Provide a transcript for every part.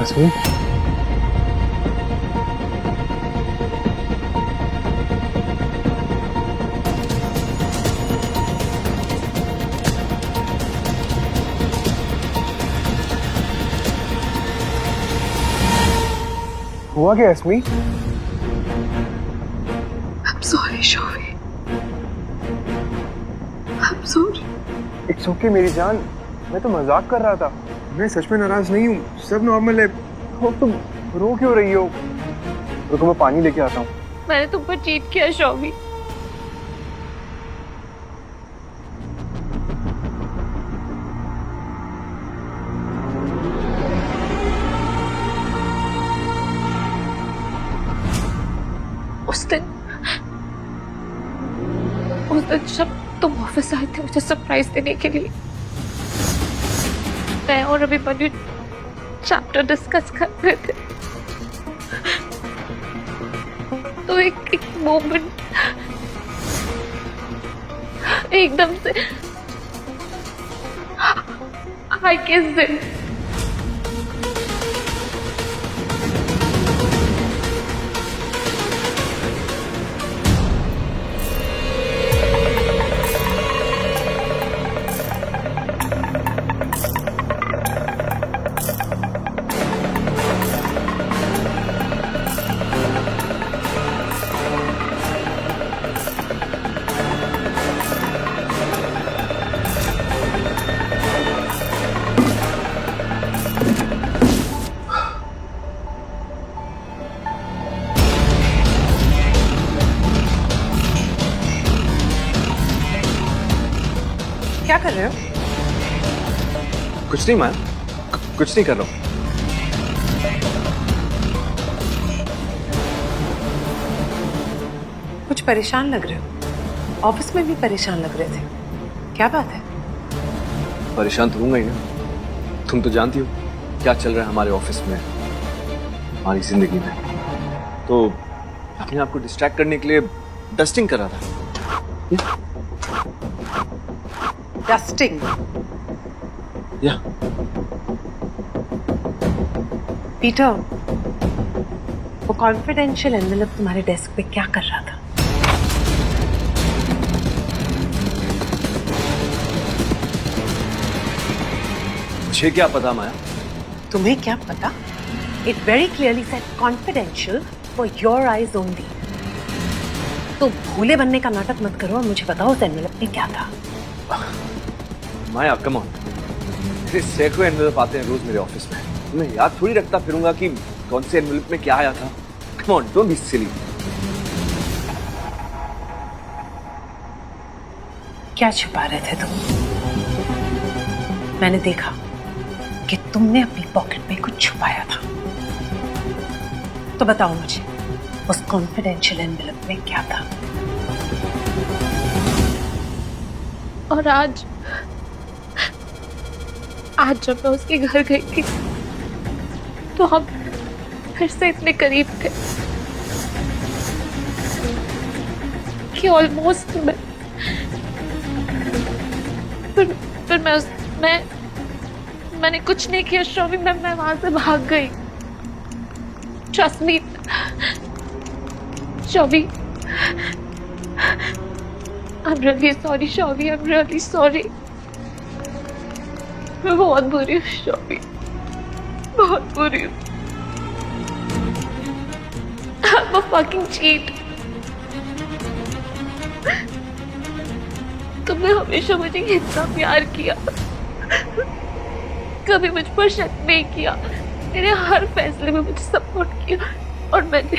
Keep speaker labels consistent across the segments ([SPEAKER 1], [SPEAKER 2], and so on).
[SPEAKER 1] यास्मीन, हुआ क्या Yasmin?
[SPEAKER 2] I'm sorry, Shovi. I'm sorry.
[SPEAKER 1] It's okay मेरी जान, मैं तो मजाक कर रहा था। मैं सच में नाराज नहीं हूँ, सब नॉर्मल है। हो तुम रो क्यों रही हो? रुको मैं पानी लेके आता हूँ।
[SPEAKER 2] मैंने तुम पर चीट किया शोभी। उस दिन जब तुम ऑफिस आए थे मुझे सरप्राइज देने के लिए, मैं और अभिमन्यु चैप्टर डिस्कस कर रहे थे, तो एक मोमेंट एकदम से आई किस्ड हिम। क्या कर रहे हो?
[SPEAKER 1] कुछ नहीं मैं कुछ नहीं कर रहा हूँ।
[SPEAKER 3] कुछ परेशान लग रहे हो। ऑफिस में भी परेशान लग रहे थे, क्या बात है?
[SPEAKER 1] परेशान तो होऊंगा ही ना, तुम तो जानती हो क्या चल रहा है हमारे ऑफिस में, हमारी जिंदगी में। तो अपने आप को डिस्ट्रैक्ट करने के लिए डस्टिंग कर रहा था।
[SPEAKER 3] डस्टिंग?
[SPEAKER 1] या
[SPEAKER 3] पीटर, वो कॉन्फिडेंशियल एनवेलप तुम्हारे डेस्क पे क्या कर रहा था?
[SPEAKER 1] मुझे क्या पता माया?
[SPEAKER 3] तुम्हें क्या पता? It very clearly said confidential for your eyes only. तो भूले बनने का नाटक मत करो और मुझे बताओ उस एनवेलप में क्या था।
[SPEAKER 1] माया कम ऑन, मेरे सैकड़ों एनवेलप आते हैं रोज मेरे ऑफिस में, मैं याद थोड़ी रखता फिरूंगा कि कौन से एनवेलप में क्या आया था। Come on, don't be silly.
[SPEAKER 3] क्या छुपा रहे थे तुम? मैंने देखा कि तुमने अपनी पॉकेट में कुछ छुपाया था, तो बताओ मुझे उस कॉन्फिडेंशियल एनवेलप में क्या था?
[SPEAKER 2] और आज जब मैं उसके घर गई थी तो हम फिर से इतने करीब थे कि ऑलमोस्ट मैंने कुछ नहीं किया शोभी। मैं वहां से भाग गई। Trust me शोभी, I'm really sorry शोभी, I'm really sorry। मैं बहुत बुरी हूँ शोभी, बहुत बुरी हूँ। I'm a fucking cheat। तुमने हमेशा मुझे इतना प्यार किया, कभी मुझ पर शक नहीं किया, मेरे हर फैसले में मुझे सपोर्ट किया, और मैंने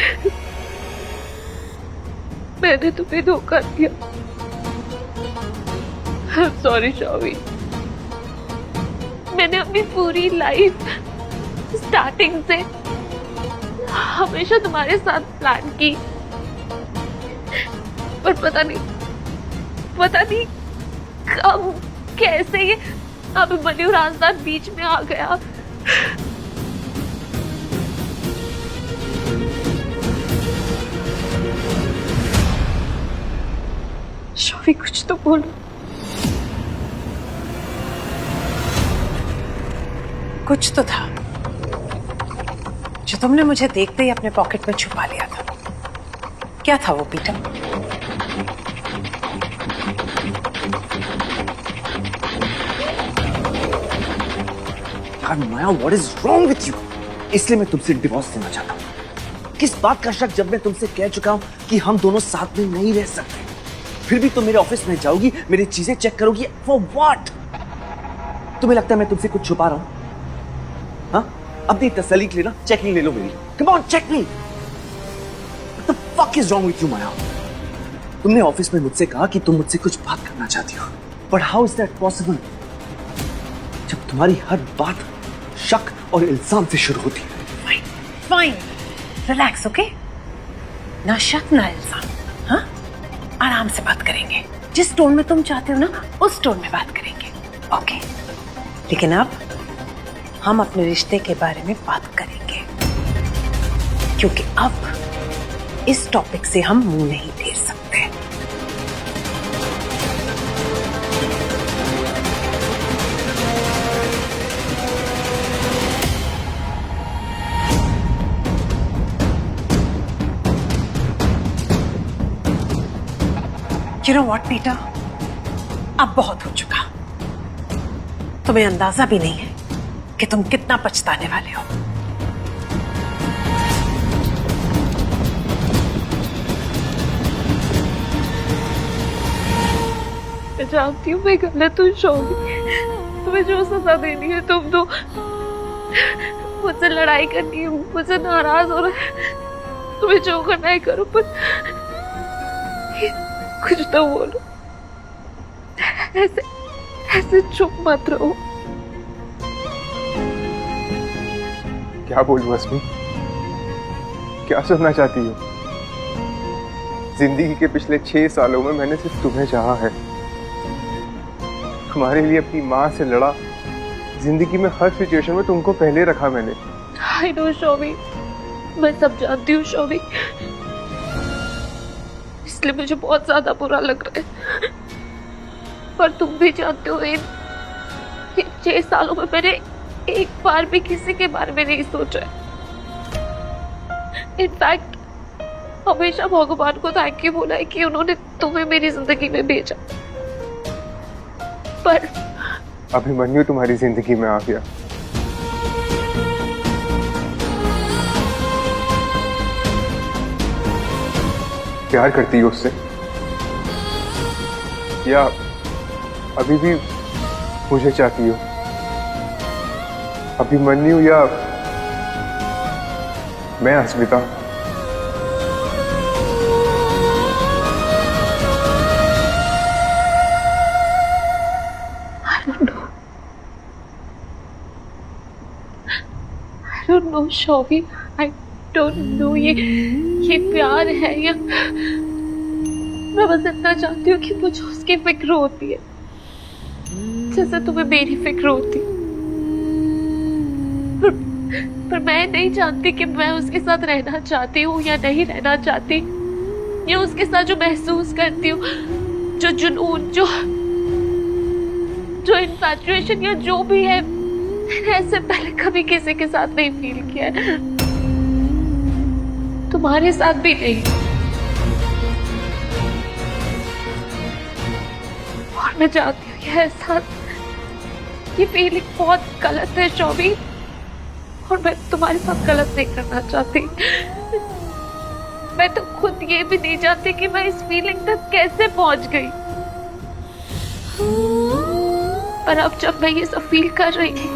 [SPEAKER 2] तुम्हें धोखा दिया। I'm sorry शोभी। मैंने अपनी पूरी लाइफ स्टार्टिंग से हमेशा तुम्हारे साथ प्लान की, पर पता नहीं कब कैसे ये अभिमन्यु राजदार बीच में आ गया। शोभी कुछ तो बोलो।
[SPEAKER 3] कुछ तो था, जो तुमने मुझे देखते ही अपने पॉकेट में छुपा लिया था, क्या था वो पीटर?
[SPEAKER 1] यार Maya, what is wrong with you? इसलिए मैं तुमसे डिवोर्स लेना चाहता हूँ। किस बात का शक जब मैं तुमसे कह चुका हूँ कि हम दोनों साथ में नहीं रह सकते। फिर भी तुम मेरे ऑफिस में जाओगी, मेरी चीजें चेक करोगी, फॉर व्हाट? तुम्हें लगता है मैं तुमसे कुछ छुपा रहा हूँ? हाँ, अपनी तसल्ली के लिए ना चेकिंग ले लो मेरी। Come on, check me. What the fuck is wrong with you Maya? तुमने ऑफिस में मुझसे कहा कि तुम मुझसे कुछ बात करना चाहती हो, but how is that possible जब तुम्हारी हर बात शक और इल्जाम से शुरू होती है?
[SPEAKER 3] Fine fine, relax, okay? ना शक ना इल्जाम, हाँ? आराम से बात करेंगे। जिस टोन में तुम चाहते हो ना, उस टोन में बात करेंगे, ओके? लेकिन अब हम अपने रिश्ते के बारे में बात करेंगे, क्योंकि अब इस टॉपिक से हम मुंह नहीं फेर सकते। You know what, Peter? अब बहुत हो चुका। तुम्हें अंदाजा भी नहीं है कि तुम कितना पछताने वाले हो।
[SPEAKER 2] मैं जानती हूँ मैं गलत हूँ शौवी। तुम्हें जो सजा देनी है तुम दो। मुझसे लड़ाई करनी है, मुझसे नाराज हो रहा है, तुम्हें जो करना है करो, पर कुछ तो बोलो। ऐसे ऐसे चुप मत रहो।
[SPEAKER 4] क्या बोलूं अस्मी? क्या सुनना चाहती हो? जिंदगी के पिछले 6 सालों में मैंने सिर्फ तुम्हें चाहा है, तुम्हारे लिए अपनी माँ से लड़ा, जिंदगी में हर सिचुएशन में तुमको पहले रखा मैंने।
[SPEAKER 2] आई नो शौवी, मैं सब जानती हूँ शौवी, इसलिए मुझे बहुत ज्यादा बुरा लग रहा है। पर तुम भी जानते हो इन 6 सालों में मैंने एक बार भी किसी के बारे में नहीं सोचा। इनफैक्ट हमेशा भगवान को थैंक यू बोला है कि उन्होंने तुम्हें मेरी जिंदगी में भेजा। पर
[SPEAKER 4] अभिमन्यु तुम्हारी जिंदगी में आ गया। प्यार करती हो उससे, या अभी भी मुझे चाहती हो? अभिमन्यु या मैं अस्मिता?
[SPEAKER 2] I don't know शौवी, I don't know ये प्यार है या मैं बस इतना चाहती हूँ कि मुझे उसकी फिक्र होती है जैसे तुम्हें मेरी फिक्र होती। पर मैं नहीं जानती कि मैं उसके साथ रहना चाहती हूँ या नहीं रहना चाहती, या उसके साथ जो महसूस करती हूँ, जो जुनून, जो इन्फैचुएशन या जो भी है, मैंने ऐसे पहले कभी किसी के साथ नहीं फील किया है, तुम्हारे साथ भी नहीं। और मैं चाहती हूँ ये एहसास, ये फीलिंग बहुत गलत है शौवी, और मैं तुम्हारे साथ गलत नहीं करना चाहती। मैं तो खुद ये भी नहीं जानती कि मैं इस फीलिंग तक कैसे पहुंच गई। पर अब जब मैं ये सब फील कर रही थी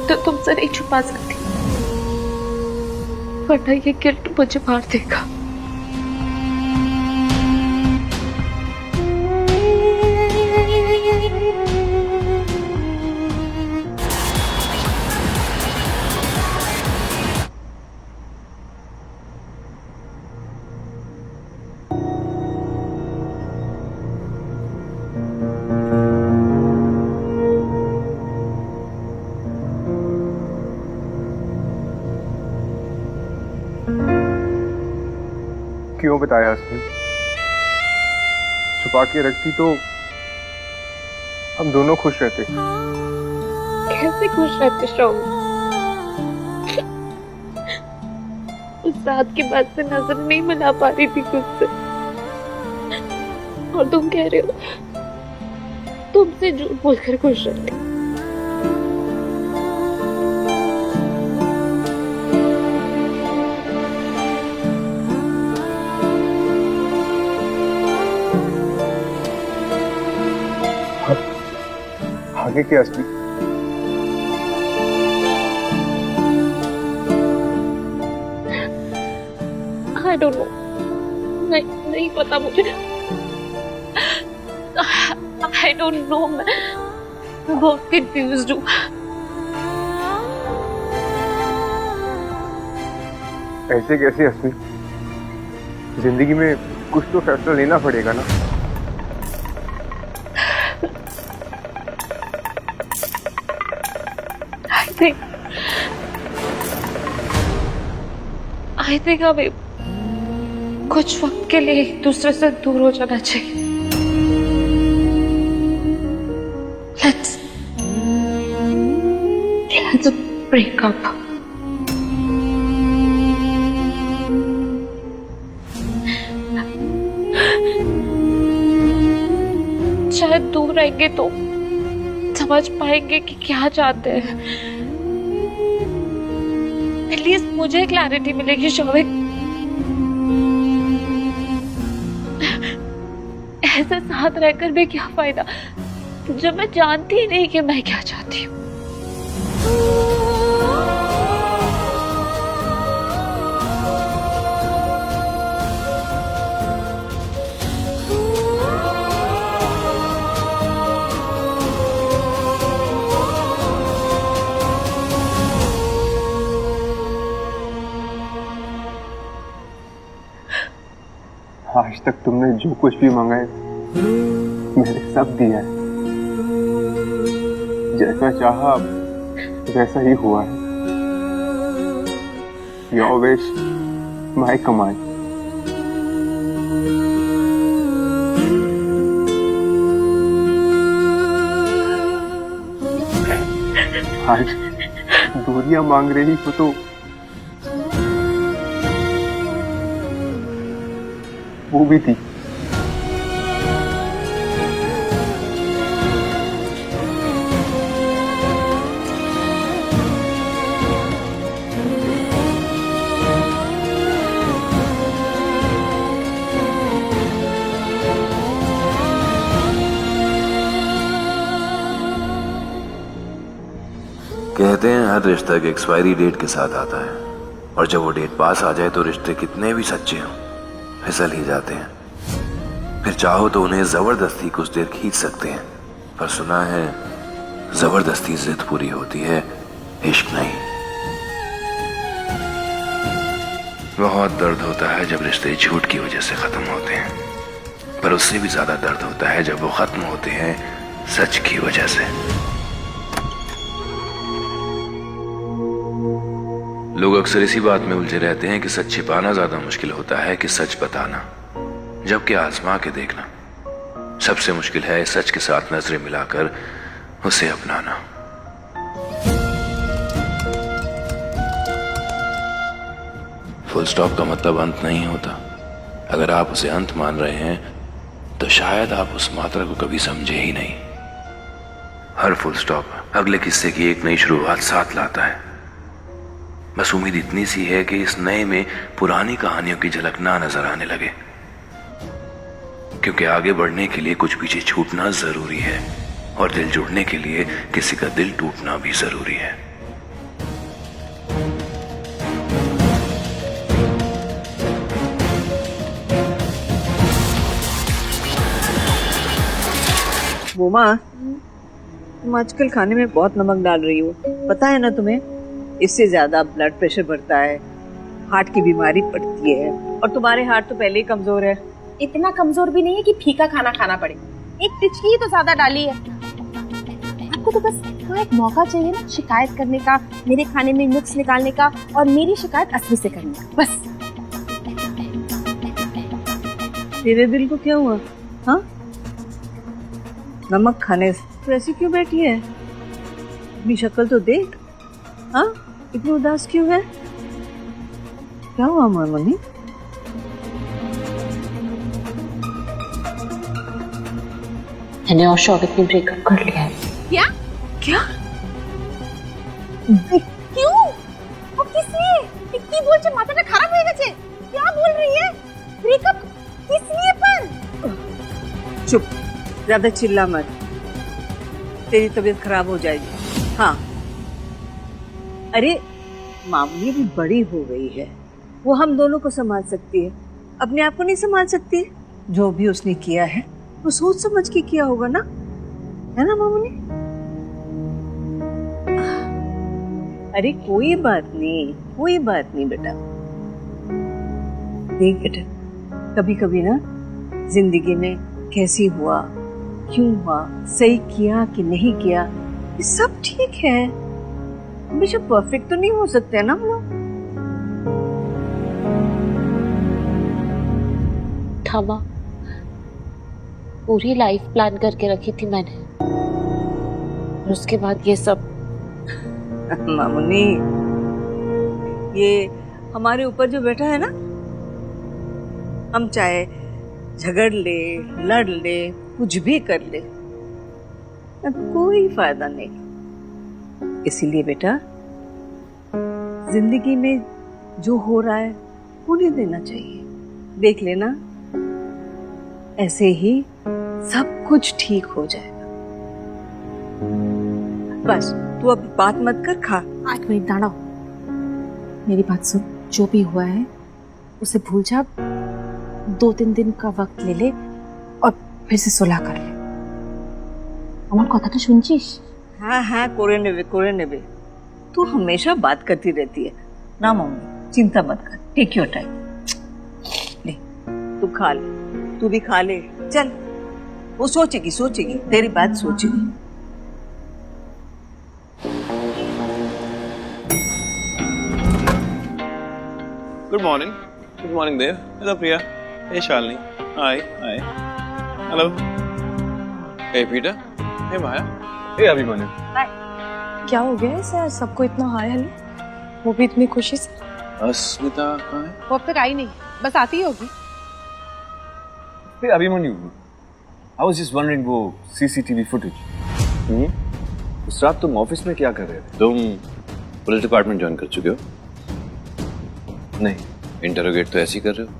[SPEAKER 2] तो तुमसे नहीं छुपा सकती, वरना ये गिल्ट मुझे मार देगा।
[SPEAKER 4] क्यों बताया उसने? छुपा के रखती तो हम दोनों खुश रहते।
[SPEAKER 2] कैसे खुश रहते शौवी? रात के बाद से नजर नहीं मिला पा रही थी खुद से। और तुम कह रहे हो तुमसे झूठ बोलकर खुश रहने।
[SPEAKER 4] आगे क्या असली?
[SPEAKER 2] I don't know. नहीं पता मुझे। I don't know, मैं बहुत confused हूँ।
[SPEAKER 4] ऐसे कैसे असली? जिंदगी में कुछ तो फैसला लेना पड़ेगा ना।
[SPEAKER 2] I think हमें कुछ वक्त के लिए एक दूसरे से दूर हो जाना चाहिए। Let's break up. शायद दूर रहेंगे तो समझ पाएंगे कि क्या चाहते हैं। एटलीस्ट मुझे क्लैरिटी मिलेगी शौविक। ऐसे साथ रहकर भी क्या फायदा जब मैं जानती ही नहीं कि मैं क्या चाहती हूँ।
[SPEAKER 4] आज तक तुमने जो कुछ भी मांगा है मैंने सब दिया है। जैसा चाहा वैसा ही हुआ है। Your wish, my command. आज दूरियां मांग रही हो तो वो भी थी।
[SPEAKER 5] कहते हैं हर रिश्ता एक एक्सपायरी डेट के साथ आता है, और जब वो डेट पास आ जाए तो रिश्ते कितने भी सच्चे हों फिसल ही जाते हैं। फिर चाहो तो उन्हें जबरदस्ती कुछ देर खींच सकते हैं, पर सुना है जबरदस्ती जिद पूरी होती है, इश्क नहीं। बहुत दर्द होता है जब रिश्ते झूठ की वजह से खत्म होते हैं, पर उससे भी ज्यादा दर्द होता है जब वो खत्म होते हैं सच की वजह से। लोग अक्सर इसी बात में उलझे रहते हैं कि सच छिपाना ज्यादा मुश्किल होता है कि सच बताना, जबकि आजमा के देखना सबसे मुश्किल है सच के साथ नजरें मिलाकर उसे अपनाना। फुल स्टॉप का मतलब अंत नहीं होता। अगर आप उसे अंत मान रहे हैं तो शायद आप उस मात्रा को कभी समझे ही नहीं। हर फुल स्टॉप अगले किस्से की एक नई शुरुआत साथ लाता है। बस उम्मीद इतनी सी है कि इस नए में पुरानी कहानियों की झलक ना नजर आने लगे, क्योंकि आगे बढ़ने के लिए कुछ पीछे छूटना जरूरी है, और दिल जुड़ने के लिए किसी का दिल टूटना भी जरूरी है।
[SPEAKER 6] बोमा, तुम आजकल खाने में बहुत नमक डाल रही हो, पता है ना तुम्हें? इससे ज्यादा ब्लड प्रेशर बढ़ता है, हार्ट की बीमारी पड़ती है, और तुम्हारे हार्ट तो पहले ही कमजोर है।
[SPEAKER 3] इतना कमजोर भी नहीं है कि फीका खाना खाना पड़े। एक टिचकी ही तो ज्यादा डाली है। आपको तो बस थोड़ा एक मौका चाहिए ना शिकायत करने का, मेरे खाने में नुक्स निकालने का, और मेरी शिकायत असली से करने का, बस।
[SPEAKER 6] तेरे दिल को क्या हुआ? हाँ, नमक खाने से ऐसी क्यों बैठी है? अपनी शक्ल तो देख। हाँ, इतनी उदास क्यों है? क्या हुआ मामनी?
[SPEAKER 2] मैंने और शौविक ने ब्रेकअप कर लिया है।
[SPEAKER 3] क्या क्या क्यों वो किस लिए কি বলছে মাথাটা খারাপ হয়ে গেছে क्या बोल रही है ब्रेकअप किस लिए पर
[SPEAKER 6] चुप, ज्यादा चिल्ला मत, तेरी तबीयत खराब हो जाएगी। हाँ, अरे मामूली भी बड़ी हो गई है, वो हम दोनों को संभाल सकती है, अपने आप को नहीं संभाल सकती। जो भी उसने किया है वो सोच समझ के किया होगा ना, है ना मामूली? अरे कोई बात नहीं बेटा। देख बेटा, कभी कभी ना जिंदगी में कैसी हुआ, क्यों हुआ, सही किया कि नहीं किया, ये सब ठीक है। हमेशा परफेक्ट तो नहीं हो सकते ना हम लोग।
[SPEAKER 2] थामा, पूरी लाइफ प्लान करके रखी थी मैंने, और उसके बाद ये सब।
[SPEAKER 6] मामुनी, ये हमारे ऊपर जो बैठा है ना, हम चाहे झगड़ ले, लड़ ले, कुछ भी कर ले, कोई फायदा नहीं। इसीलिए बेटा, जिंदगी में जो हो रहा है होने देना चाहिए। देख लेना, ऐसे ही सब कुछ ठीक हो जाएगा। बस तू अब बात मत कर, खा।
[SPEAKER 3] 8 मिनट दाड़ा, मेरी बात सुन, जो भी हुआ है उसे भूल जा, 2-3 दिन का वक्त ले ले और फिर से सुलह कर ले। আমার কথাটা শুনছিস?
[SPEAKER 6] हाँ हाँ, कोरे नेबे। तू हमेशा बात करती रहती है ना मम्मी, चिंता मत कर, टेक योर टाइम। ले, तू खा ले, तू भी खा ले, चल। वो सोचेगी, तेरी बात सोचेगी।
[SPEAKER 7] Good morning. Good morning, Dev. Hello, Priya. Hey, Shalini. Hi. Hello. Hey, Peter. Hey, Maya.
[SPEAKER 1] ए अभिमन्यु,
[SPEAKER 3] क्या हो गया सर, सबको इतना हाय हेलो, वो भी इतनी खुशी से?
[SPEAKER 7] अस्मिता कहाँ है?
[SPEAKER 3] वो अब तक आई नहीं, बस आती ही होगी।
[SPEAKER 1] ए Abhimanyu, I was just wondering वो CCTV footage। उस रात तुम ऑफिस में क्या कर रहे थे?
[SPEAKER 5] तुम पुलिस डिपार्टमेंट ज्वाइन कर चुके हो?
[SPEAKER 1] नहीं।
[SPEAKER 5] इंटरोगेट तो ऐसे ही कर रहे हो।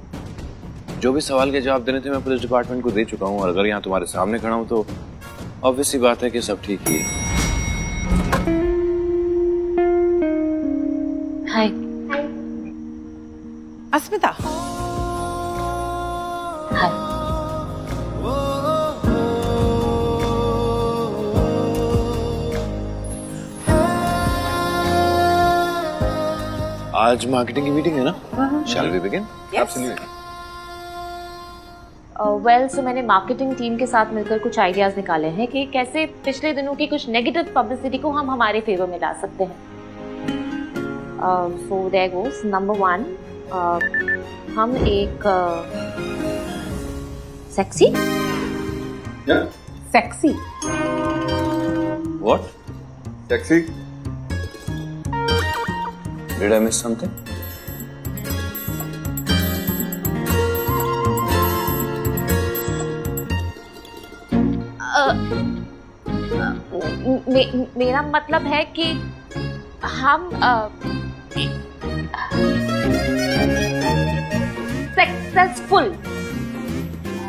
[SPEAKER 5] जो भी सवाल के जवाब देने थे मैं पुलिस डिपार्टमेंट को दे चुका हूँ, और अगर यहाँ तुम्हारे सामने खड़ा हूँ तो ऑब्वियस सी बात है कि सब ठीक ही है।
[SPEAKER 2] हाय।
[SPEAKER 3] अस्मिता।
[SPEAKER 2] हाय।
[SPEAKER 5] आज मार्केटिंग की मीटिंग है ना? Shall we begin?
[SPEAKER 1] Absolutely।
[SPEAKER 2] Well, so मैंने मार्केटिंग टीम के साथ मिलकर कुछ आइडियाज निकाले हैं कि कैसे पिछले दिनों की कुछ नेगेटिव पब्लिसिटी को हम हमारे फेवर में ला सकते हैं। सो देयर गोस नंबर 1, हम एक sexy
[SPEAKER 3] sexy
[SPEAKER 5] What?
[SPEAKER 1] Taxi.
[SPEAKER 5] Did I miss something?
[SPEAKER 2] मेरा मतलब है कि हम successful.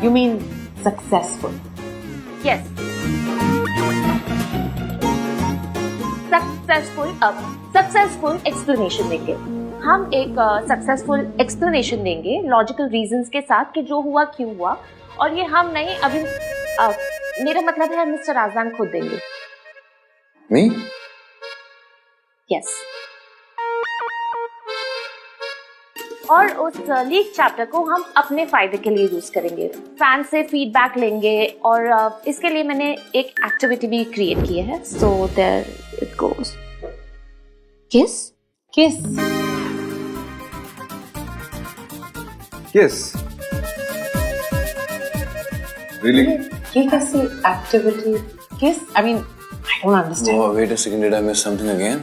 [SPEAKER 3] You mean successful?
[SPEAKER 2] Yes, successful explanation देंगे। हम एक सक्सेसफुल एक्सप्लेनेशन देंगे लॉजिकल रीजंस के साथ कि जो हुआ क्यों हुआ, और ये हम नहीं, अभी मेरा मतलब है मिस्टर आज़ान खुद देंगे।
[SPEAKER 5] Me?
[SPEAKER 2] यस। और उस लीक चैप्टर को हम अपने फायदे के लिए यूज करेंगे, फैन से फीडबैक लेंगे, और इसके लिए मैंने एक एक्टिविटी भी क्रिएट की है। So there it goes. Kiss
[SPEAKER 1] Yes। Really?
[SPEAKER 3] ये कैसी activity? Kiss? I mean, I don't understand.
[SPEAKER 5] Oh, wait a second, did I miss something again?